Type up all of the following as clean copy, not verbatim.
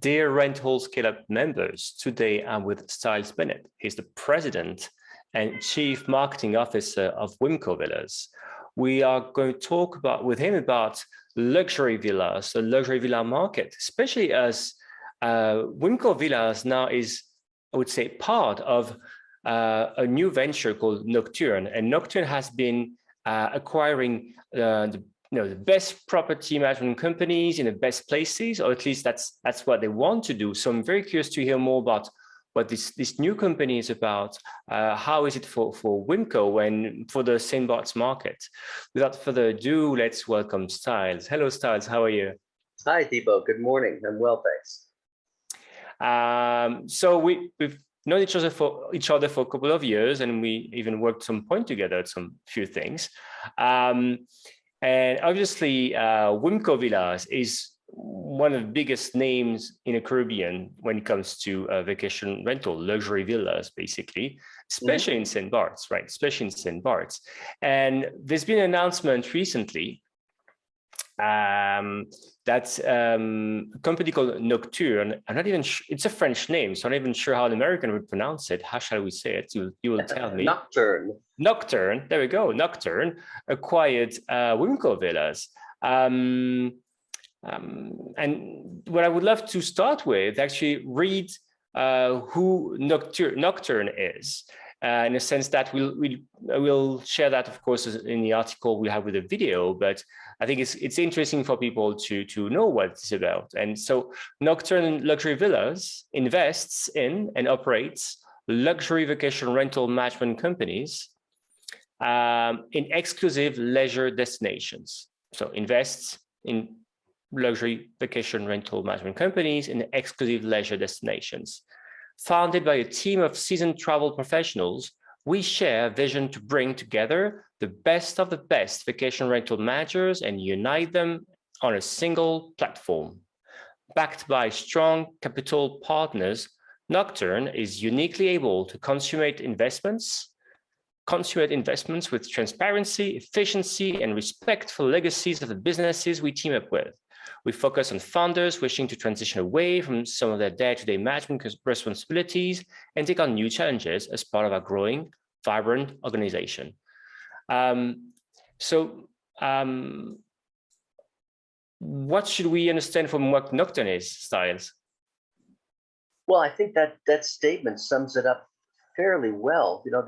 Dear Rental Scale-Up members, today I'm with Stiles Bennett. He's the president and chief marketing officer of Winco Villas. We are going to talk with him about luxury villas, the luxury villa market, especially as Winco Villas now is, I would say, part of a new venture called Nocturne, and Nocturne has been acquiring the best property management companies in the best places, or at least that's what they want to do. So I'm very curious to hear more about what this new company is about. How is it for Winco and for the St. Bart's market? Without further ado, let's welcome Stiles. Hello, Stiles. How are you? Hi, Thibault. Good morning. I'm well, thanks. So we've known each other for a couple of years, and we even worked some point together at some few things. And obviously, Winco Villas is one of the biggest names in the Caribbean when it comes to vacation rental, luxury villas, basically, especially in St. Bart's, right? Especially in St. Bart's. And there's been an announcement recently that a company called Nocturne, I'm not even sure, it's a French name, so I'm not even sure how an American would pronounce it. How shall we say it? You will tell me. Nocturne, there we go, Nocturne acquired Winco Villas. And what I would love to start with, actually read who Nocturne is, in a sense that we'll share that, of course, in the article we have with the video, but I think it's interesting for people to know what it's about. And so Nocturne Luxury Villas invests in and operates luxury vacation rental management companies in exclusive leisure destinations. So invests in luxury vacation rental management companies in exclusive leisure destinations. Founded by a team of seasoned travel professionals, we share a vision to bring together the best of the best vacation rental managers and unite them on a single platform. Backed by strong capital partners, Nocturne is uniquely able to consummate investments with transparency, efficiency, and respect for legacies of the businesses we team up with. We focus on founders wishing to transition away from some of their day-to-day management responsibilities and take on new challenges as part of our growing, vibrant organization. What should we understand from what Nocturne is, Stiles? Well, I think that statement sums it up fairly well. You know,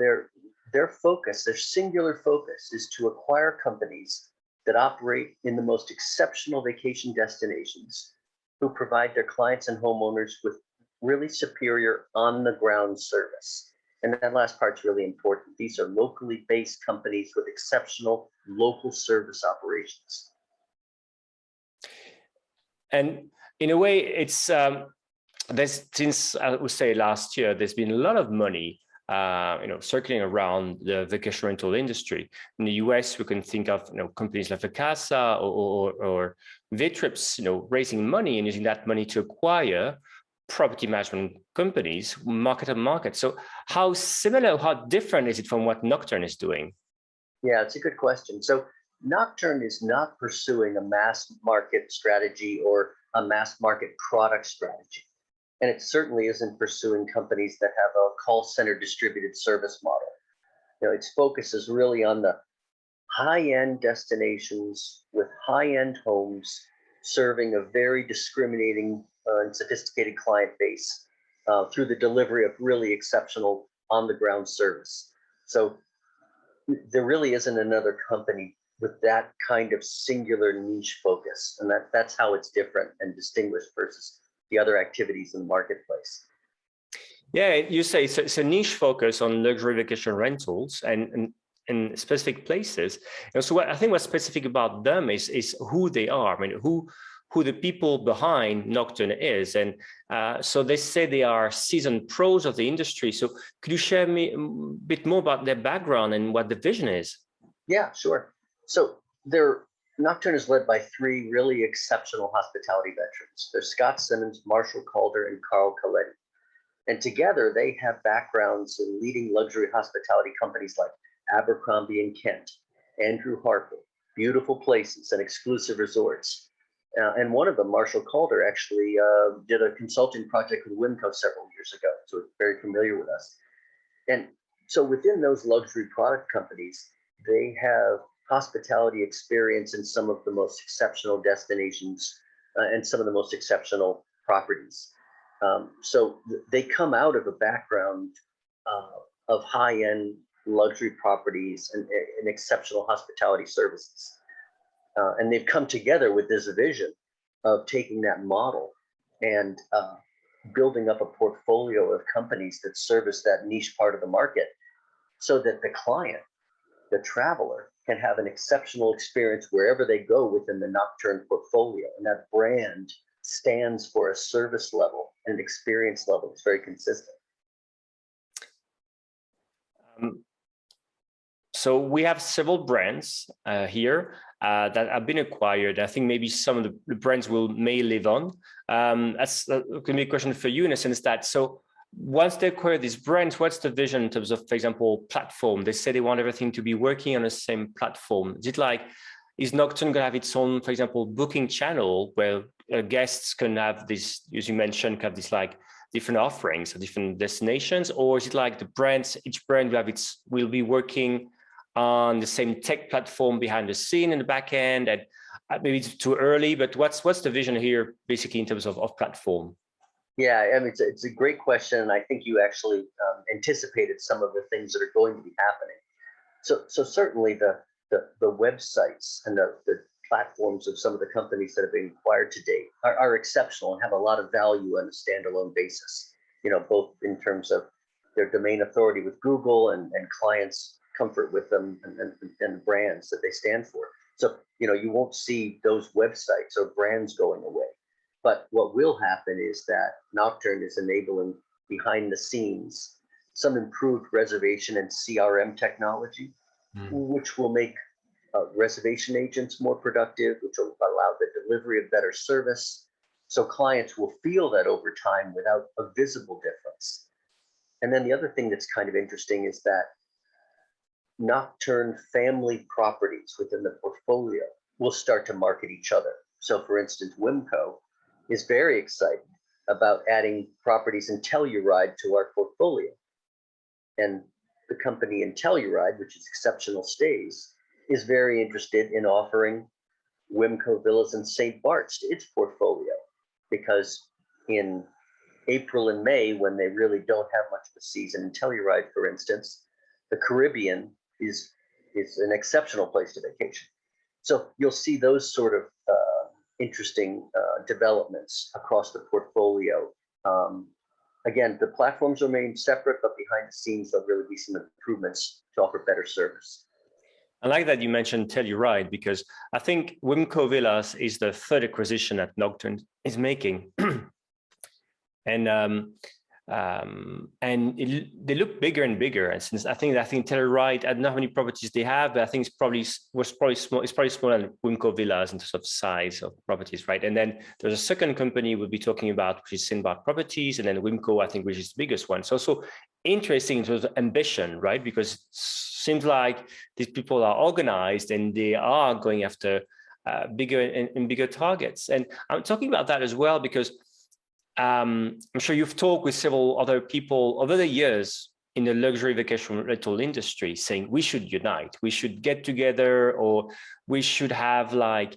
their focus, their singular focus, is to acquire companies that operate in the most exceptional vacation destinations, who provide their clients and homeowners with really superior on-the-ground service. And that last part's really important. These are locally based companies with exceptional local service operations. And in a way, it's since I would say last year, there's been a lot of money circling around the vacation rental industry. In the US, we can think of companies like Vacasa or Vitrips, raising money and using that money to acquire property management companies, market. So how similar, how different is it from what Nocturne is doing? Yeah, it's a good question. So Nocturne is not pursuing a mass market strategy or a mass market product strategy. And it certainly isn't pursuing companies that have a call center distributed service model. Its focus is really on the high-end destinations with high-end homes, serving a very discriminating and sophisticated client base through the delivery of really exceptional on-the-ground service. So there really isn't another company with that kind of singular niche focus, and that's how it's different and distinguished versus the other activities in the marketplace. Yeah, you say it's a niche focus on luxury vacation rentals and in specific places. And so I think what's specific about them is who they are. I mean, who the people behind Nocturne is. And so they say they are seasoned pros of the industry. So could you share me a bit more about their background and what the vision is? Yeah, sure. So Nocturne is led by three really exceptional hospitality veterans. They're Scott Simmons, Marshall Calder, and Carl Coletti. And together they have backgrounds in leading luxury hospitality companies like Abercrombie and Kent, Andrew Harper, Beautiful Places, and Exclusive Resorts. And one of them, Marshall Calder, actually did a consulting project with Winco several years ago, so it's very familiar with us. And so within those luxury product companies, they have hospitality experience in some of the most exceptional destinations and some of the most exceptional properties. So they come out of a background of high-end luxury properties and exceptional hospitality services. And they've come together with this vision of taking that model and building up a portfolio of companies that service that niche part of the market so that the client, the traveler, can have an exceptional experience wherever they go within the Nocturne portfolio. And that brand stands for a service level and an experience level. It's very consistent. So we have several brands here that have been acquired. I think maybe some of the brands may live on. That's going to be a question for you in a sense that, so once they acquire these brands, what's the vision in terms of, for example, platform? They say they want everything to be working on the same platform. Is Nocturne going to have its own, for example, booking channel where guests can have this, as you mentioned, have this like different offerings at different destinations? Or is it like the brands, each brand will be working on the same tech platform behind the scene in the back end? And maybe it's too early, but what's the vision here basically in terms of platform? Yeah, I mean, it's a great question. And I think you actually anticipated some of the things that are going to be happening. So certainly the websites and the platforms of some of the companies that have been acquired to date are exceptional and have a lot of value on a standalone basis, both in terms of their domain authority with Google and clients' comfort with them and brands that they stand for. So, you won't see those websites or brands going away. But what will happen is that Nocturne is enabling behind the scenes some improved reservation and CRM technology, which will make reservation agents more productive, which will allow the delivery of better service. So clients will feel that over time without a visible difference. And then the other thing that's kind of interesting is that Nocturne family properties within the portfolio will start to market each other. So for instance, Winco is very excited about adding properties in Telluride to our portfolio. And the company in Telluride, which is Exceptional Stays, is very interested in offering Winco Villas in St. Bart's to its portfolio, because in April and May, when they really don't have much of a season in Telluride, for instance, the Caribbean is an exceptional place to vacation. So you'll see those sort of interesting developments across the portfolio. Again, the platforms remain separate, but behind the scenes, there'll really be some improvements to offer better service. I like that you mentioned Telluride, because I think Winco Villas is the third acquisition that Nocturne is making. They look bigger and bigger. And since I think Telluride, I don't know how many properties they have, but I think it's probably small. It's probably smaller than Winco Villas in terms of size of properties, right? And then there's a second company we'll be talking about, which is St. Bart Properties, and then Winco, I think, which is the biggest one. So also interesting in terms of ambition, right? Because it seems like these people are organized and they are going after bigger and bigger targets. And I'm talking about that as well because I'm sure you've talked with several other people over the years in the luxury vacation rental industry saying we should unite, we should get together, or we should have like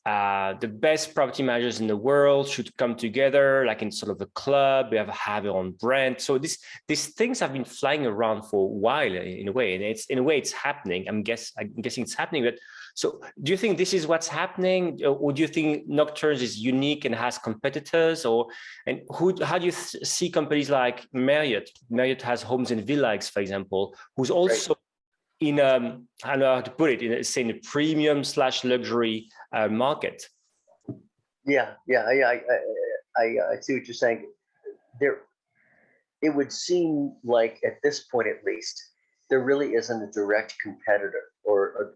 the best property managers in the world should come together, like in sort of a club, we have their own brand. So these things have been flying around for a while in a way, and it's happening. I'm guessing it's happening, but so do you think this is what's happening, or do you think Nocturne is unique and has competitors, how do you see companies like Marriott? Marriott has Homes and Villas, for example, who's also in I don't know how to put it, in a premium / luxury market. I see what you're saying. It would seem like at this point, at least, there really isn't a direct competitor or a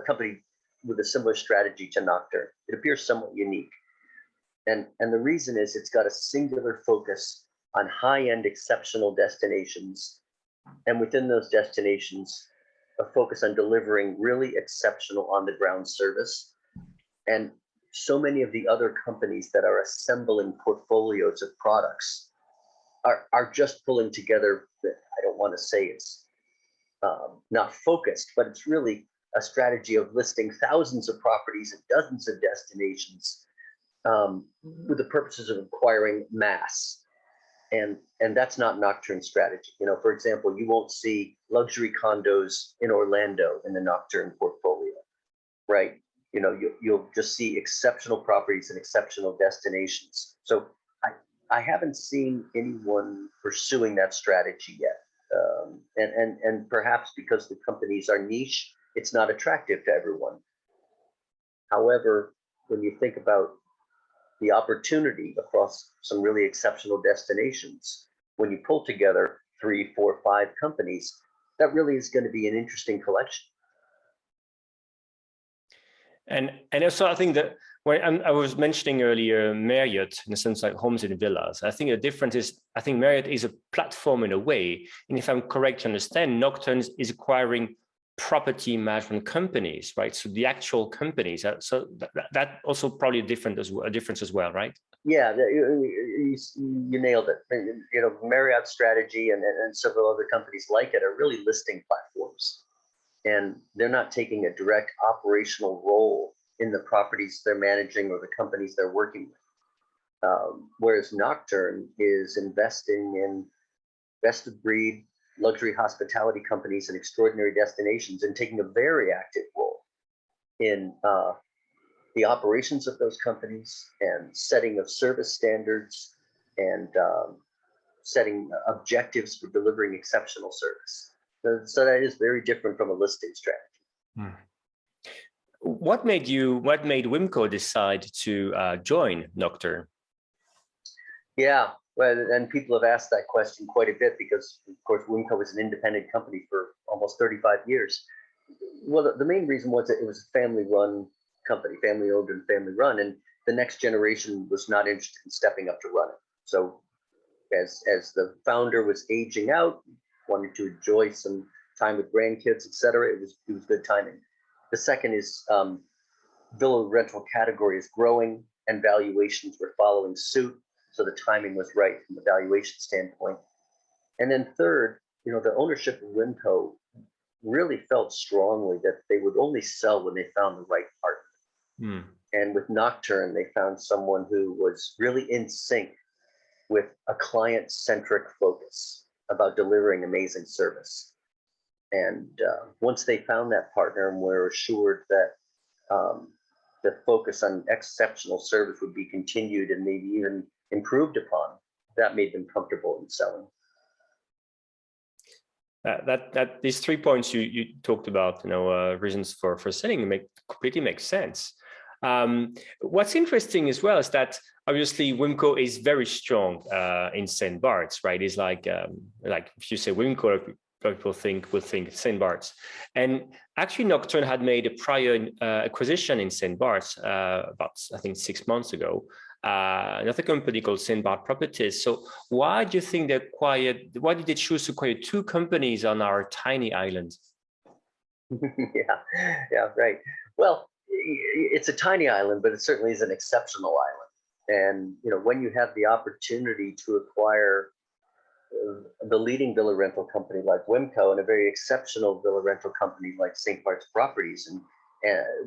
company with a similar strategy to Nocturne. It appears somewhat unique. And the reason is it's got a singular focus on high-end exceptional destinations. And within those destinations, a focus on delivering really exceptional on-the-ground service. And so many of the other companies that are assembling portfolios of products are just pulling together. I don't want to say it's not focused, but it's really a strategy of listing thousands of properties at dozens of destinations with the purposes of acquiring mass. And that's not Nocturne strategy. You know, for example, you won't see luxury condos in Orlando in the Nocturne portfolio, right? You know, you'll just see exceptional properties and exceptional destinations. So I haven't seen anyone pursuing that strategy yet. And perhaps because the companies are niche, it's not attractive to everyone. However, when you think about the opportunity across some really exceptional destinations, when you pull together 3, 4, 5 companies, that really is going to be an interesting collection. And also, I think that when I was mentioning earlier Marriott, in a sense, like homes and villas, I think the difference is, I think Marriott is a platform in a way. And if I'm correct to understand, Nocturnes is acquiring property management companies, right? So the actual companies. So that also probably a difference as well, right? Yeah, you nailed it. You know, Marriott strategy and several other companies like it are really listing platforms. And they're not taking a direct operational role in the properties they're managing or the companies they're working with. Whereas Nocturne is investing in best of breed luxury hospitality companies and extraordinary destinations and taking a very active role in the operations of those companies and setting of service standards and setting objectives for delivering exceptional service. So that is very different from a listing strategy. What made Winco decide to join Nocturne? Yeah, well, and people have asked that question quite a bit because, of course, Winco was an independent company for almost 35 years. Well, the main reason was that it was a family-run company, family-owned and family-run, and the next generation was not interested in stepping up to run it. So as the founder was aging out, wanted to enjoy some time with grandkids, et cetera, it was good timing. The second is villa rental category is growing and valuations were following suit. So the timing was right from the valuation standpoint. And then third, you know, the ownership of Winco really felt strongly that they would only sell when they found the right partner. And with Nocturne, they found someone who was really in sync with a client-centric focus about delivering amazing service. And once they found that partner and were assured that the focus on exceptional service would be continued and maybe even improved upon, that made them comfortable in selling. These 3 points you talked about, you know, reasons for selling completely makes sense. What's interesting as well is that obviously Winco is very strong in St. Bart's, right? It's like if you say Winco, people will think St. Bart's. And actually Nocturne had made a prior acquisition in St. Bart's about, I think, 6 months ago. Another company called St. Barth Properties. So why do you think why did they choose to acquire 2 companies on our tiny island? Yeah, right. Well, it's a tiny island, but it certainly is an exceptional island. And, you know, when you have the opportunity to acquire the leading villa rental company like Winco and a very exceptional villa rental company like St. Bart's Properties, and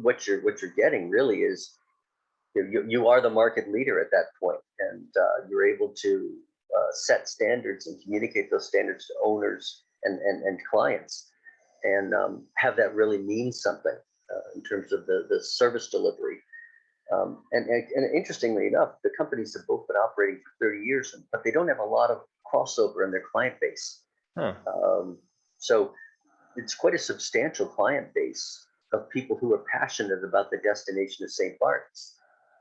what you're getting really is you are the market leader at that point, and you're able to set standards and communicate those standards to owners and clients, and have that really mean something in terms of the service delivery. And interestingly enough, the companies have both been operating for 30 years, but they don't have a lot of crossover in their client base. So it's quite a substantial client base of people who are passionate about the destination of St. Bart's.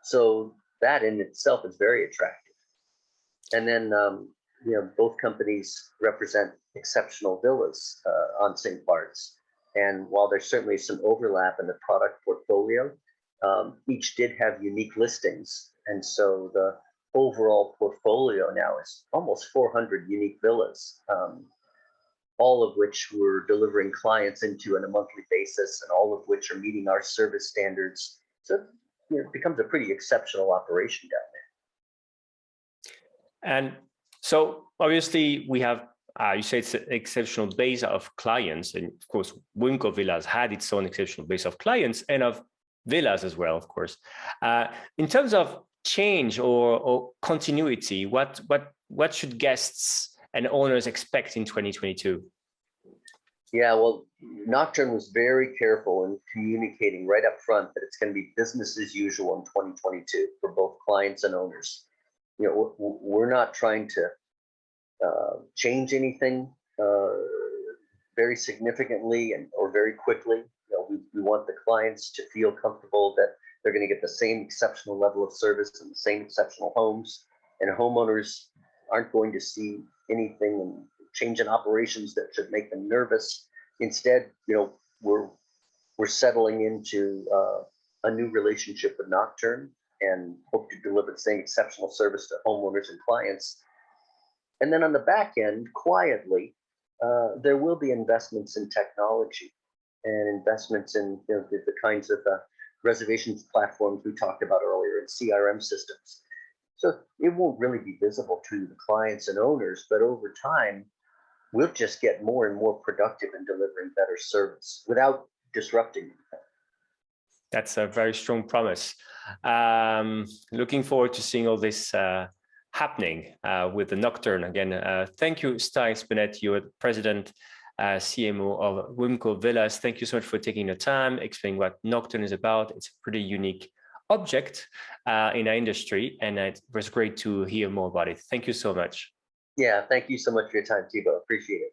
So that in itself is very attractive. And then, you know, both companies represent exceptional villas on St. Bart's. And while there's certainly some overlap in the product portfolio, each did have unique listings. And so the overall portfolio now is almost 400 unique villas, all of which we're delivering clients into on a monthly basis, and all of which are meeting our service standards. So it becomes a pretty exceptional operation down there. And so obviously we have, you say it's an exceptional base of clients. And of course, Winco Villas had its own exceptional base of clients and of villas as well, of course. In terms of change or continuity, what should guests and owners expect in 2022? Yeah, well, Nocturne was very careful in communicating right up front that it's going to be business as usual in 2022 for both clients and owners. You know, we're not trying to change anything very significantly or very quickly. You know, we want the clients to feel comfortable that they're going to get the same exceptional level of service and the same exceptional homes, and homeowners aren't going to see anything in change in operations that should make them nervous. Instead, you know, we're settling into a new relationship with Nocturne and hope to deliver the same exceptional service to homeowners and clients. And then on the back end, quietly, there will be investments in technology and investments in, you know, the kinds of reservations platforms we talked about earlier and CRM systems. So it won't really be visible to the clients and owners, but over time, we'll just get more and more productive in delivering better service without disrupting anything. That's a very strong promise. Looking forward to seeing all this happening with the Nocturne again. Thank you, Stiles Bennett. You're the president, CMO of Winco Villas. Thank you so much for taking the time, explaining what Nocturne is about. It's a pretty unique object in our industry, and it was great to hear more about it. Thank you so much. Yeah, thank you so much for your time, Thibault. Appreciate it.